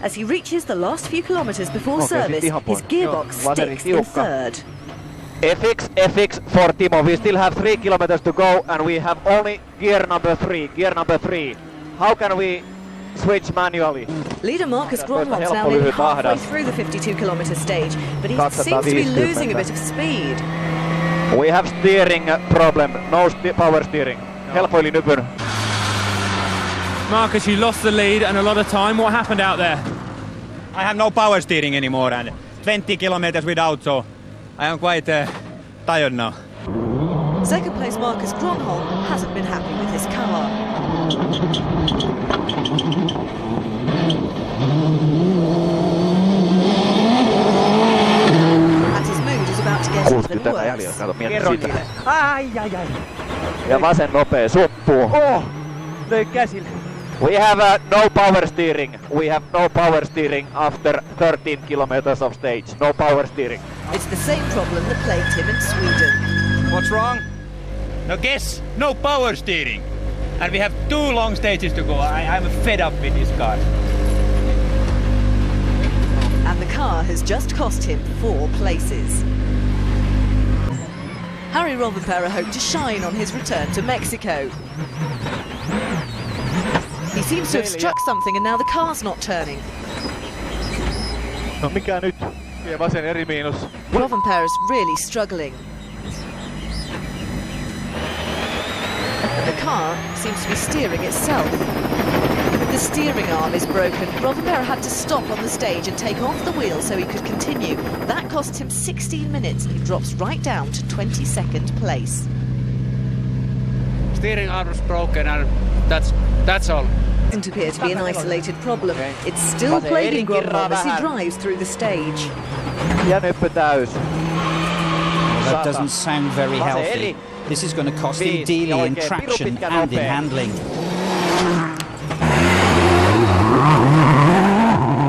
As he reaches the last few kilometers before service, his gearbox sticks in third. FX for Timo. We still have 3 kilometers to go and we have only gear number 3. How can we switch manually? Leader Marcus Grönholm's now nearly halfway through the 52-kilometer stage, but he seems to be losing a bit of speed. We have steering problem, no power steering. Helpoili nypyn. Marcus, you lost the lead and a lot of time. What happened out there? I have no power steering anymore and 20 kilometers without, so I am quite tired now. Second place Marcus Grönholm hasn't been happy with his car. And his mood is about to get even worse. Ai. Ja vasen nopea, suppuu. Löi käsille. We have no power steering. We have no power steering after 13 kilometers of stage. No power steering. It's the same problem that plagued him in Sweden. What's wrong? No guess, no power steering. And we have 2 long stages to go. I'm fed up with this car. And the car has just cost him 4 places. Harri Rovanperä hoped to shine on his return to Mexico. He seems to have struck something and now the car's not turning. No mikä nyt? Vie vasen eri miinus. Rovanperä's really struggling. And the car seems to be steering itself. The steering arm is broken. Rovanperä had to stop on the stage and take off the wheel so he could continue. That cost him 16 minutes and he drops right down to 22nd place. Steering arm is broken and that's all. Doesn't appear to be an isolated problem. It's still plaguing Grönholm as he drives through the stage. Ja nyppy täys. That doesn't sound very healthy. This is going to cost him dearly in traction and in handling.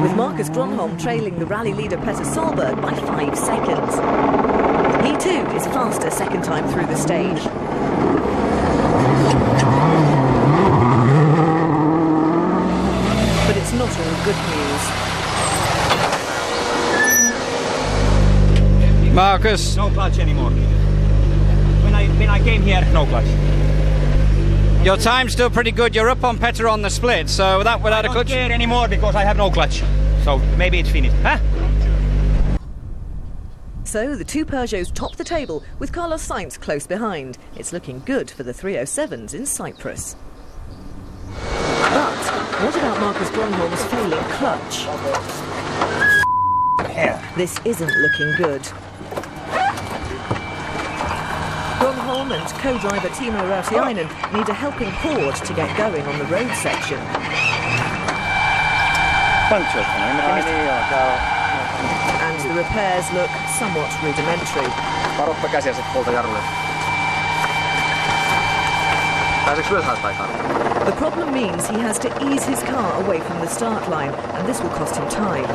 With Marcus Grönholm trailing the rally leader Petter Solberg by 5 seconds. He too is faster second time through the stage. But it's not all good news. Marcus. No clutch anymore. When I came here, no clutch. Your time's still pretty good. You're up on Petter on the split, so without a clutch. I don't care anymore because I have no clutch. So maybe it's finished. Huh? So the 2 Peugeots top the table with Carlos Sainz close behind. It's looking good for the 307s in Cyprus. But what about Marcus Grönholm's failing clutch? This isn't looking good. Grönholm and co-driver Timo Rautiainen need a helping horde to get going on the road section. Puncture. And the repairs look somewhat rudimentary. Varoitta käsiä sit puolta jarrulle. Pääseekö myös haastaa Carlo? The problem means he has to ease his car away from the start line, and this will cost him time.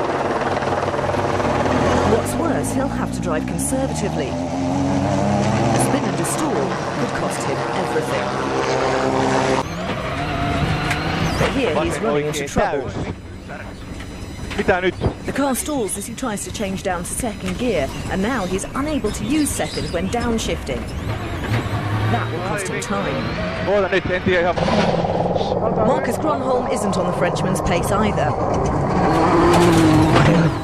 What's worse, he'll have to drive conservatively. A spin and a stall could cost him everything. But here he's running into trouble. Mitä nyt? The car stalls as he tries to change down to second gear, and now he's unable to use second when downshifting. That will cost him time. Oota nyt, en tiedä ihan. Marcus Grönholm isn't on the Frenchman's pace either.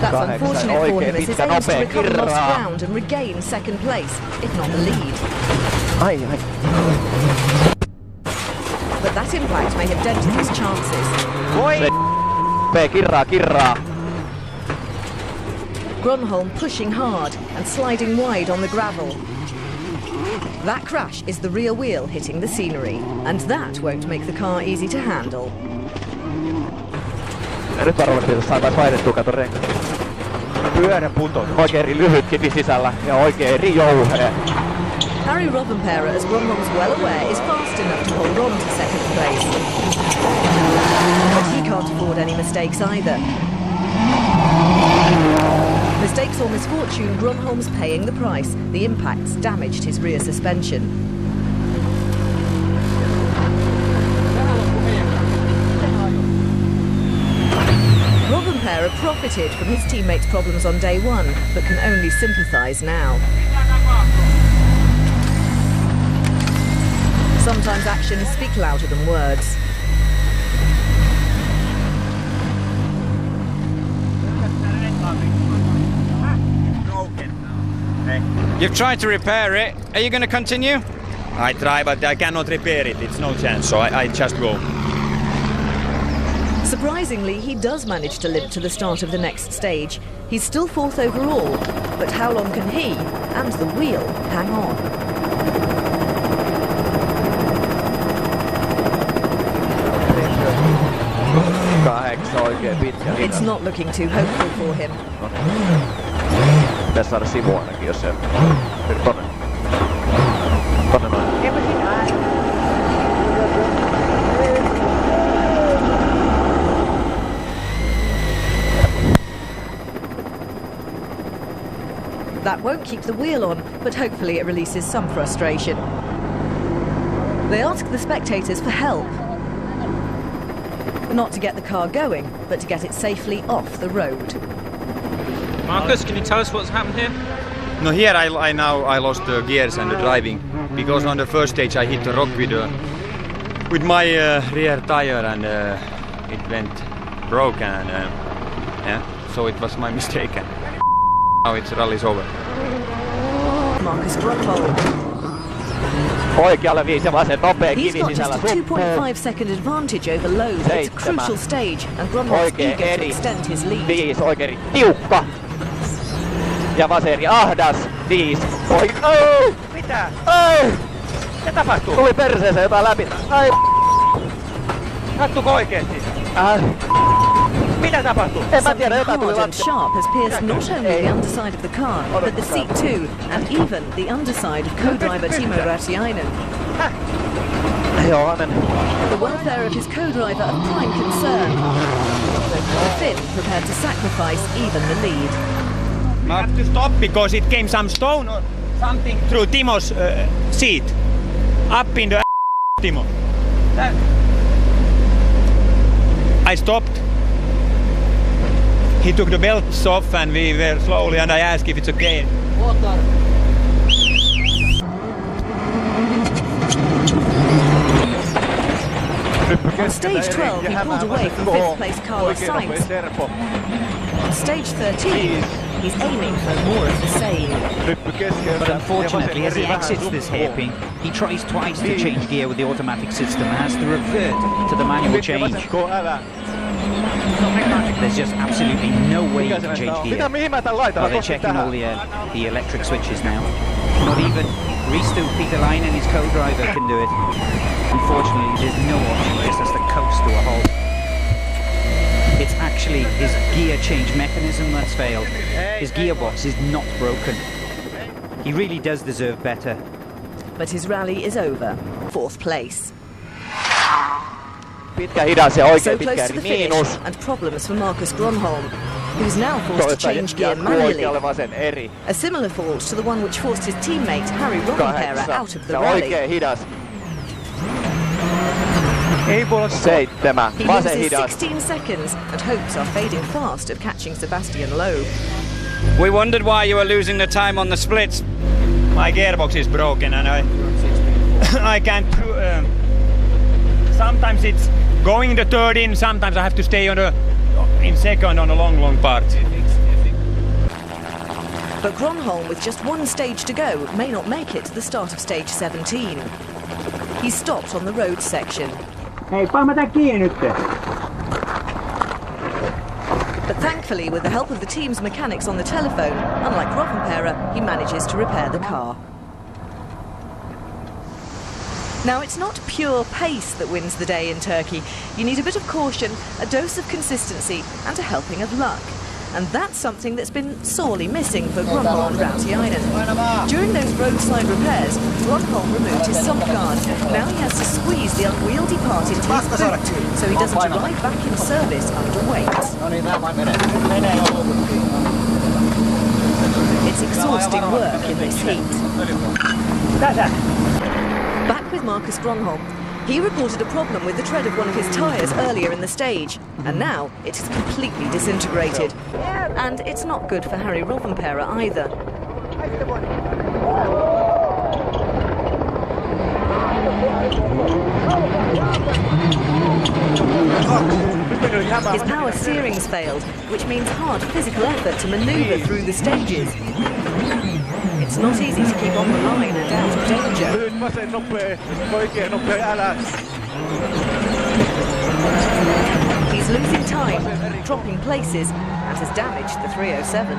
That's unfortunate for him as his aims to recover lost ground and regain second place, if not the lead. Ai. But that impact may have dented his chances. Kirraa. Grönholm pushing hard and sliding wide on the gravel. That crash is the rear wheel hitting the scenery, and that won't make the car easy to handle. Ja nyt varmasti saadaan painettua kato renkaan. Pyörä putos. Oikein lyhyt kipi sisällä ja oikein eri jouhee. Harri Rovanperä, as Grönholm's well aware, is fast enough to hold on to second place. But he can't afford any mistakes either. Mistakes or misfortune, Grönholm's paying the price. The impacts damaged his rear suspension. Rovanperä profited from his teammates' problems on day one, but can only sympathise now. Sometimes actions speak louder than words. You've tried to repair it. Are you going to continue? I try, but I cannot repair it. It's no chance, so I just go. Surprisingly, he does manage to limp to the start of the next stage. He's still fourth overall, but how long can he and the wheel hang on? It's not looking too hopeful for him. Pitäis saada sivu ainakin, jos se... Tonne. Tonne noin. That won't keep the wheel on, but hopefully it releases some frustration. They ask the spectators for help. Not to get the car going, but to get it safely off the road. Marcus, can you tell us what's happened here? No, here I lost the gears and the driving because on the first stage I hit the rock with my rear tire and it went broken and yeah, so it was my mistake. And now it's rally's over. Marcus Grönholm. Oikealle 5 ja vasen nopea He's kivi got just sisällä. a 2.5 second advantage over Loix. It's a crucial stage, and Grönholm's eager to extend his lead. 5 oikein tiukka. Ja vaseri ahdas. 5 oikein. Oh! Mitä? Oh! Mitä tapahtuu? Tuli perseeseen jotain läpi. Ai! Sattuuko oikeesti? Mitä tapahtuu? En mä tiedä, jotain tuli Hard and lattia. sharp has pierced not only the underside of the car, but the seat too, and even the underside of co-driver Timo Rautiainen. Joo, hänen. The welfare of his co-driver of prime concern. The Finn prepared to sacrifice even the lead. I have to stop because it came some stone or something through Timo's seat. Up in the Timo. I stopped. He took the belts off and we were slowly and I asked if it's okay. On stage 12, he pulled away from 5th place Carlo Sainz. On stage 13, he's aiming for more of the same. But unfortunately, as he exits this hairpin, he tries twice to change gear with the automatic system and has to revert to the manual change. There's just absolutely no way you can change gear. Oh, they're checking all the electric switches now. Not even Risto Peterlainen, his co-driver, can do it. Unfortunately, there's no option. He just has to coast to a halt. It's actually his gear change mechanism that's failed. His gearbox is not broken. He really does deserve better. But his rally is over. 4th place. Pitkä hidas ja oikein So pitkä close to the miinus. finish, and problems for Marcus Grönholm, who's now forced to change gear Jatkuu manually. oikealle vasen eri. A similar fault to the one which forced his teammate Harri Rovanperä out of the rally. Oikein hidas. Ei voi olla 7. He Vasen loses hidas. 16 seconds and hopes are fading fast of catching Sebastian low. We wondered why you were losing the time on the splits. My gearbox is broken and I can't. Sometimes it's going the third in. Sometimes I have to stay in second on a long part. But Grönholm, with just one stage to go, may not make it to the start of stage 17. He's stopped on the road section. Hei, paina tää kiinni nyt. But thankfully, with the help of the team's mechanics on the telephone, unlike Rovanperä, he manages to repair the car. Now, it's not pure pace that wins the day in Turkey. You need a bit of caution, a dose of consistency, and a helping of luck. And that's something that's been sorely missing for Grönholm and Rautiainen. During those roadside repairs, Grönholm removed his soft guard. Now he has to squeeze the unwieldy part into his boot, so he doesn't arrive back in service underweight. It's exhausting work in this heat. Back with Marcus Grönholm. He reported a problem with the tread of one of his tyres earlier in the stage, and now it is completely disintegrated. And it's not good for Harri Rovanperä either. His power steering's failed, which means hard physical effort to manoeuvre through the stages. It's not easy to keep on the line and out of danger. He's losing time, dropping places, and has damaged the 307.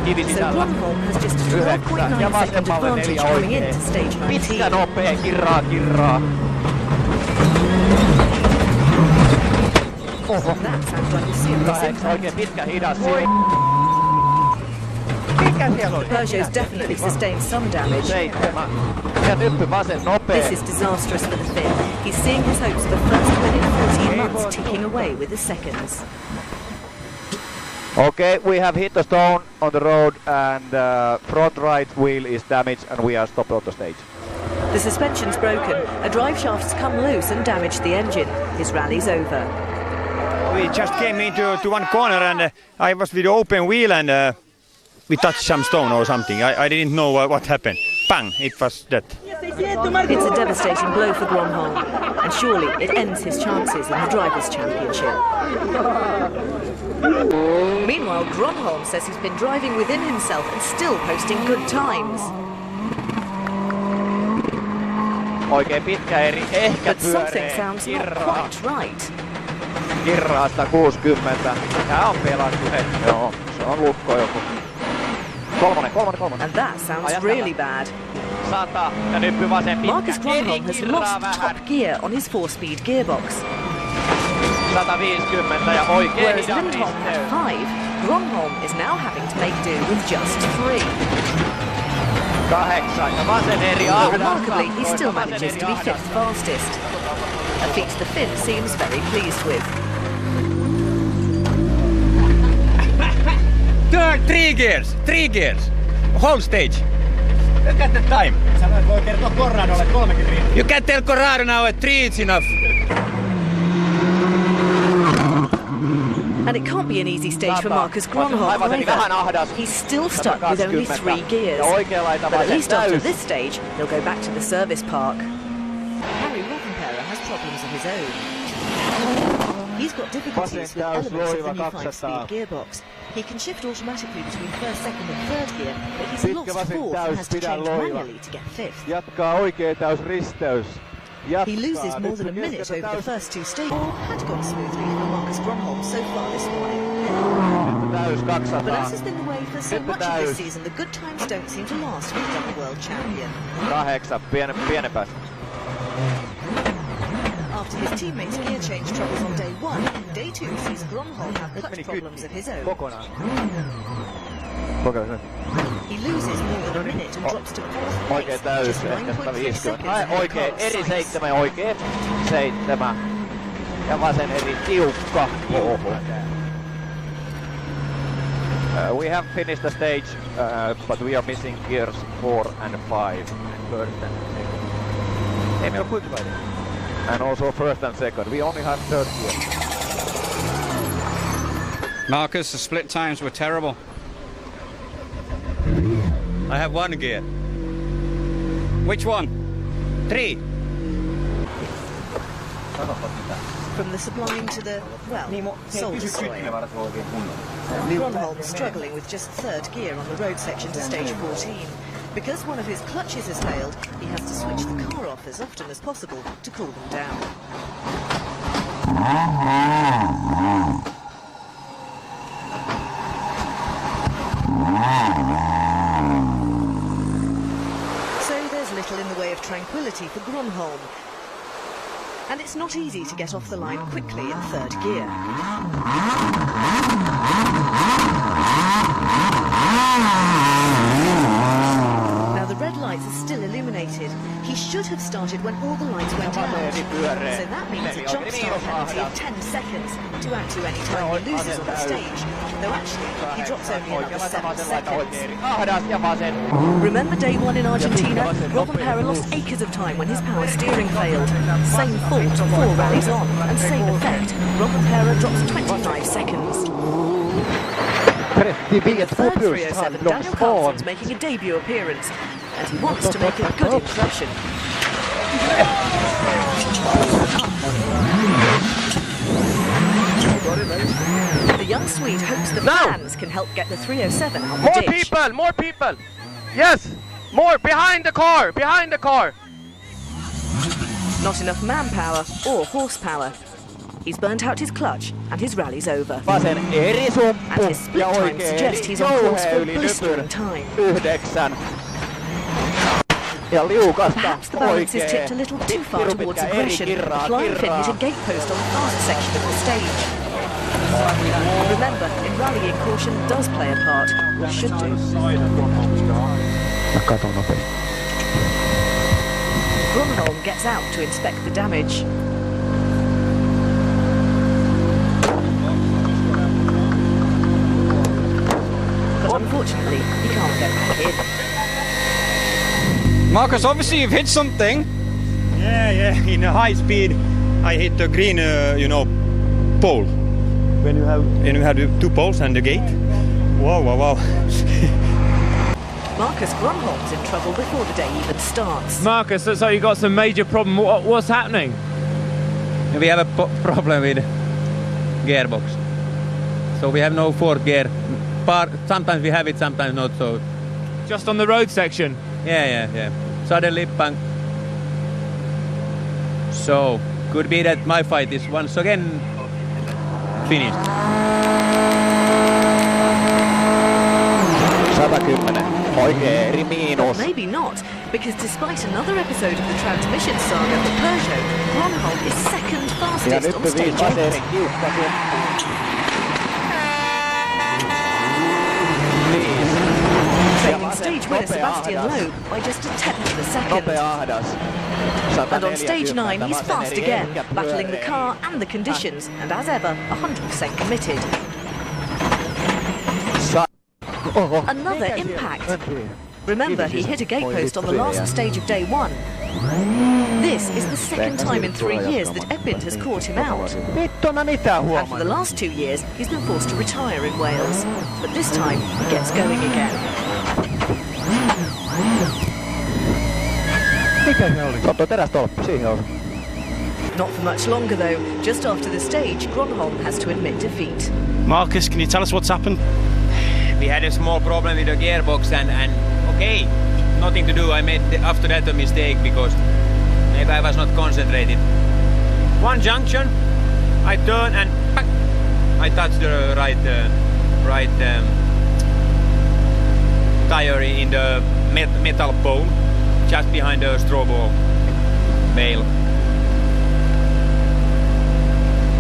So Grönholm has just a 12.9 second advantage coming into stage 19. Pitkä nopea, kirraa. Oho. That sounds like a serious impact. Oikein pitkä hidas. The Peugeot's definitely sustained some damage. 7. Ja nyppy vasen nopea. This is disastrous for the Finn. He's seeing his hopes of a first win in 14 months ticking away with the seconds. Okay, we have hit a stone on the road and front right wheel is damaged and we are stopped on the stage. The suspension's broken, a drive shaft's come loose and damaged the engine. His rally's over. We just came into one corner and I was with the open wheel and we touched some stone or something. I didn't know what happened. Bang! It was that. It's a devastating blow for Grönholm, and surely it ends his chances in the Drivers' Championship. Meanwhile, Grönholm says he's been driving within himself and still posting good times. Oikein pitkä eri, ehkä But something sounds not quite right. Kirraa 160. Tää on pelattu. Joo, se on lukko joku. Kolmonen. And that sounds really bad. 100 ja nyppy vasen pitkä. Marcus Grönholm has lost top gear on his 4-speed gearbox. 150 ja oikein Whereas hidas Lindholm pisteys. had 5, Grönholm is now having to make do with just 3. 8 ja vasen eri But remarkably, he still manages to be 5th fastest. A feat the Finn seems very pleased with. 3 gears. Whole stage. Look at the time. Sanoit, voi kertoa Corradolle 3 riittää. You can tell Corrado now that 3 is enough. And it can't be an easy stage for Marcus Grönholm either. He's still stuck with only 3 gears. But at least after this stage, he'll go back to the service park. Harri Rovanperä has problems of his own. He's got difficulties with elements of the new 5-speed gearbox. He can shift automatically between 1st, 2nd and 3rd gear, but he's lost 4th and has to change manually to get 5th. Jatkaa oikea täys risteys. He loses more than a minute over the first 2 stages. All had gone smoothly for Marcus Grönholm so far this morning. Täys 200. But as has been the way for so much of this season, the good times don't seem to last for the double world champion. 8, pienen päästä. After his teammates' gear change troubles on day 1, day 2 sees Grönholm have clutch problems of his own. Kokonaan. He loses more than a minute and drops to 4th Oikein place, just täys, ehkä 9.3 seconds. 150. Oikein eri 7 ja oikein 7. Ja vasen eri tiukka. We have finished the stage, but we are missing gears 4 and 5. First and second. Ei meillä ole kuinka and also 1st and 2nd. We only have 3rd gear. Marcus, the split times were terrible. I have 1 gear. Which one? 3. From the sublime to the, well, soul-destroying. Grönholm struggling with just 3rd gear on the road section to stage 14. Because one of his clutches has failed, he has to switch the car off as often as possible to cool them down. So there's little in the way of tranquility for Grönholm. And it's not easy to get off the line quickly in 3rd gear. Now the red lights are still illuminated. He should have started when all the lights went out. So that means a jump start penalty of 10 seconds to add to any time he loses on the stage. Though actually, he drops only another 7 seconds. Remember day 1 in Argentina? Rovanperä lost acres of time when his power steering failed. Same fault 4 rallies on, and same effect. Rovanperä drops 25 seconds. The third 307, Daniel Carlson's making a debut appearance, and he wants to make a good impression. The young Swede hopes the fans can help get the 307 out the ditch. More people! Yes! More! Behind the car! Behind the car! Not enough manpower or horsepower. He's burnt out his clutch and his rally's over. Vasen eri sumppu And his split time suggests he's on course for blistering time. 9. Ja liukasta Perhaps the balance is tipped a little too far towards aggression. The flying fin hit a gate post on the fast section of the stage. Remember, in rallying, caution does play a part, or should do. Grönholm gets out to inspect the damage. But unfortunately, he can't get back in. Marcus, obviously you've hit something. Yeah, in a high speed I hit the green, pole. When you have the 2 poles and the gate. Wow. Marcus Grönholm's in trouble before the day even starts. Marcus, looks like you got some major problem. What's happening? We have a problem with gearbox. So we have no 4th gear. Sometimes we have it, sometimes not. So just on the road section? Yeah. Suddenly, bang. So could be that my fight is once again finished. 110. Oikein eri miinus. Maybe not, because despite another episode of the transmission saga for Peugeot, Grönholm is second fastest on stage 8. Trailing stage winner Sebastian Loix by just a 10th of a second. And on stage 9 he's fast again, battling the car and the conditions, and as ever, 100% committed. Another impact. Remember, he hit a gate post on the last stage of day 1. This is the second time in 3 years that Epind has caught him out. And for the last 2 years, he's been forced to retire in Wales. But this time, he gets going again. Not for much longer though. Just after the stage, Grönholm has to admit defeat. Marcus, can you tell us what's happened? We had a small problem with the gearbox and okay, nothing to do. I made after that a mistake because maybe I was not concentrated. One junction, I turned and I touched the right tire in the metal pole just behind the strobo bale.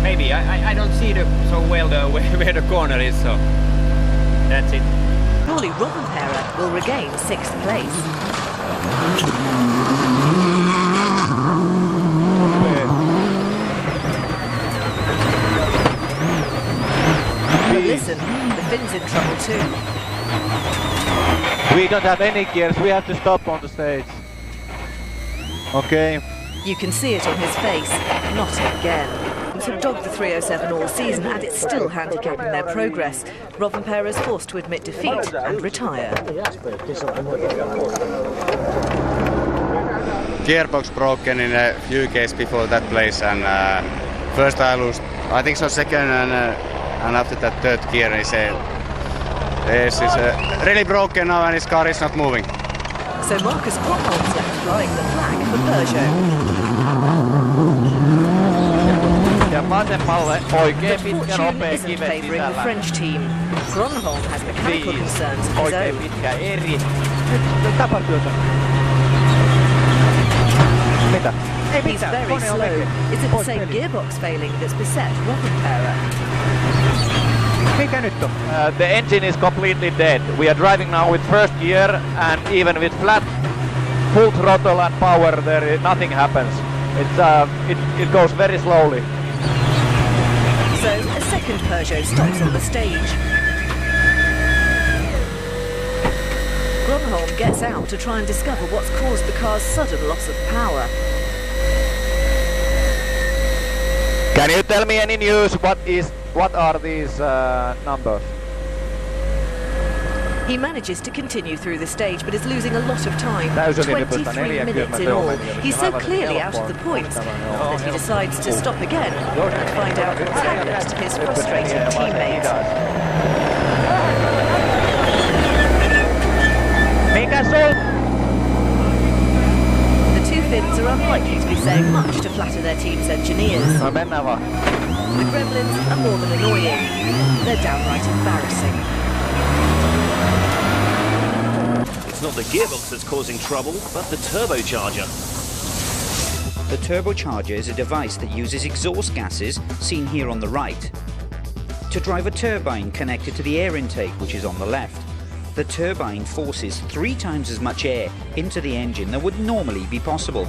Maybe I don't see so well where the corner is, so that's it. Harri Rovanperä will regain 6th place. But listen, the Finn's in trouble too. We don't have any gears, we have to stop on the stage. Okay. You can see it on his face. Not again. Have dogged the 307 all season and it's still handicapping their progress. Rovanperä is forced to admit defeat and retire. Gearbox broken in a few cases before that place, and first I lost, I think so second, and after that 3rd gear is really broken now and his car is not moving. So Marcus Grönholm's left flying the flag for Peugeot. But fortune isn't favouring the French team. Grönholm has mechanical concerns of his own. He's very slow. Is it the same gearbox failing that's beset Rovanperä? The engine is completely dead. We are driving now with 1st gear, and even with flat full throttle and power, nothing happens. It goes very slowly. So a second Peugeot stops on the stage. Grönholm gets out to try and discover what's caused the car's sudden loss of power. Can you tell me any news? What are these numbers? He manages to continue through the stage, but is losing a lot of time. 23 minutes in all. He's so clearly out of the points that he decides to stop again and find out what's happened to his frustrated teammates. The two Finns are unlikely to be saying much to flatter their team's engineers. The gremlins are more than annoying. They're downright embarrassing. It's not the gearbox that's causing trouble, but the turbocharger. The turbocharger is a device that uses exhaust gases, seen here on the right, to drive a turbine connected to the air intake, which is on the left. The turbine forces 3 times as much air into the engine than would normally be possible.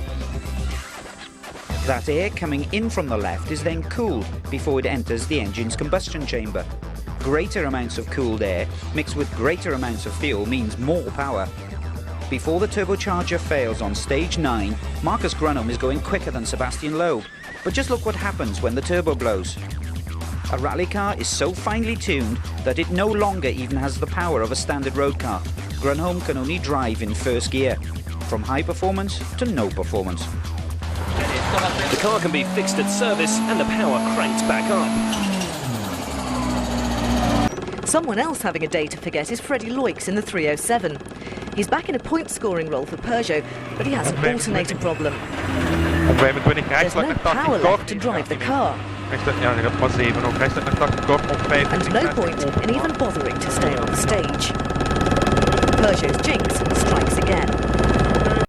That air coming in from the left is then cooled before it enters the engine's combustion chamber. Greater amounts of cooled air mixed with greater amounts of fuel means more power. Before the turbocharger fails on stage 9, Marcus Grönholm is going quicker than Sebastian Loeb. But just look what happens when the turbo blows. A rally car is so finely tuned that it no longer even has the power of a standard road car. Grönholm can only drive in first gear, from high performance to no performance. The car can be fixed at service and the power cranked back up. Someone else having a day to forget is Freddy Loix in the 307. He's back in a point-scoring role for Peugeot, but he has an alternator problem. There's no power left to drive the car. And no point in even bothering to stay on the stage. Peugeot's jinx